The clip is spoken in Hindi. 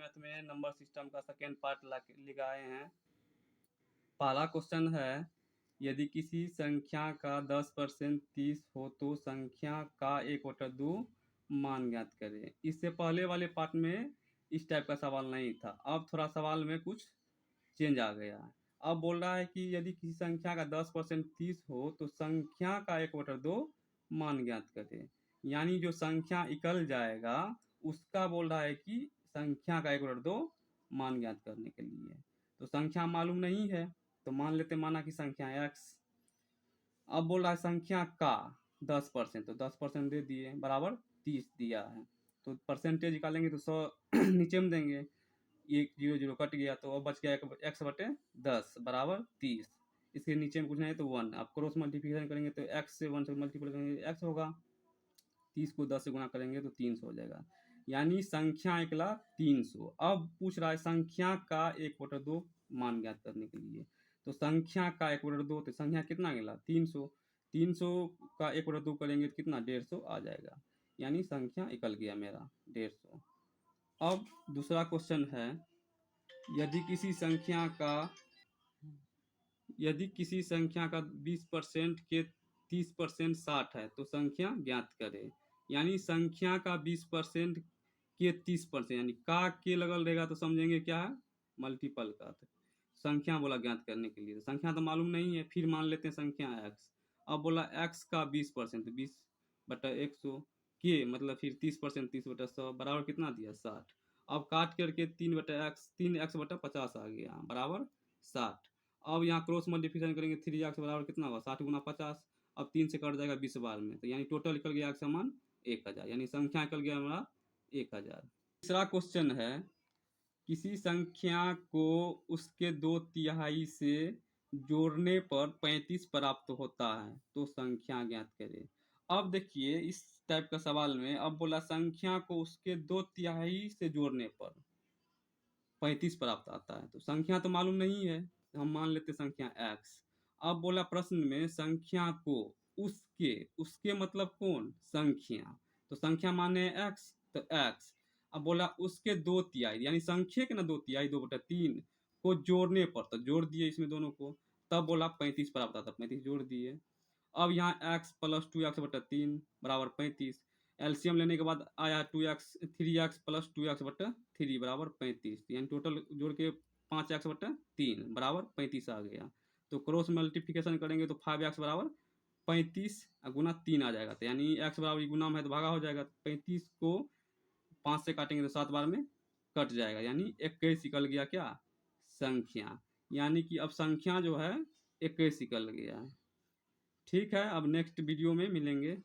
मैथ में नंबर सिस्टम का सेकेंड पार्ट लगाए हैं। पहला क्वेश्चन है, यदि किसी संख्या का 10% 30 हो तो संख्या का 1/2 मान ज्ञात करें। इससे पहले वाले पार्ट में इस टाइप का सवाल नहीं था, अब थोड़ा सवाल में कुछ चेंज आ गया है। अब बोल रहा है कि यदि किसी संख्या का 10% 30 हो तो संख्या का 1/2 मान ज्ञात करें। यानी जो संख्या इकल जाएगा उसका बोल रहा है कि संख्या का 1/2 मान ज्ञात करने के लिए। तो संख्या मालूम नहीं है तो मान लेते, माना कि संख्या x। अब बोल रहा है संख्या का 10%, तो 10% दे दिए बराबर 30 दिया है, तो परसेंटेज निकालेंगे तो 100 नीचे में देंगे, 1 0 0 कट गया तो अब बच गया x/10 बराबर 30। इसके नीचे में कुछ नहीं तो 1। आप क्रॉस मल्टीप्लिकेशन करेंगे तो x से 1 से मल्टीप्लाई करेंगे x होगा, 30 को 10 से गुणा करेंगे तो 300 हो जाएगा। यानी संख्या निकला 300। अब पूछ रहा है संख्या का 1/2 मान ज्ञात करने के लिए। तो संख्या का 1/2 तो संख्या कितना निकला 300। 300 का 1/2 करेंगे तो कितना 150 आ जाएगा। यानी संख्या निकल गया मेरा 150। अब दूसरा क्वेश्चन है, यदि किसी संख्या का 20% के 30% 60 है तो संख्या ज्ञात करें। यानी संख्या का 20% के 30%, यानी का के लगल रहेगा तो समझेंगे क्या है, मल्टीपल का। संख्या बोला ज्ञात करने के लिए, तो संख्या तो मालूम नहीं है, फिर मान लेते हैं संख्या x। अब बोला x का 20%, 20/100 के मतलब फिर 30%, 30/100 बराबर कितना दिया 60। अब काट करके 3x/50 आ गया बराबर 60। अब यहाँ क्रॉस मल्टीप्लिकेशन करेंगे 3x बराबर कितना होगा 60 गुना 50। अब 3 से कट जाएगा 20 बार में, तो यानी टोटल निकल गया x समान 1000, यानी संख्या निकल गया हमारा 1000। तीसरा क्वेश्चन है, किसी संख्या को उसके 2/3 से जोड़ने पर 35 प्राप्त होता है तो संख्या ज्ञात करें। अब देखिए इस टाइप का सवाल में अब बोला संख्या को उसके 2/3 से जोड़ने पर 35 प्राप्त आता है, तो संख्या तो मालूम नहीं है, हम मान लेते संख्या x। अब बोला प्रश्न में संख्या को उसके मतलब कौन, संख्या, तो संख्या माने x, तो x। अब बोला उसके 2/3 यानी संख्या के ना 2/3 2/3 को जोड़ने पर, तो जोड़ दिए इसमें दोनों को, तब बोला 35 प्राप्त आता, 35 जोड़ दिए। अब यहाँ x + 2x/3 बराबर 35। एलसीएम लेने के बाद आया 3x + 2x/3 बराबर 35, यानी टोटल जोड़ के 5x/3 बराबर 35 आ गया। तो क्रॉस मल्टीप्लिकेशन करेंगे तो 5x बराबर 35 गुना 3 आ जाएगा, तो यानी x बराबर गुना में है तो भागा हो जाएगा। 35 को 5 से काटेंगे तो 7 बार में कट जाएगा, यानी 21 निकल गया क्या, संख्या। यानी कि अब संख्या जो है 21 निकल गया है। ठीक है, अब नेक्स्ट वीडियो में मिलेंगे।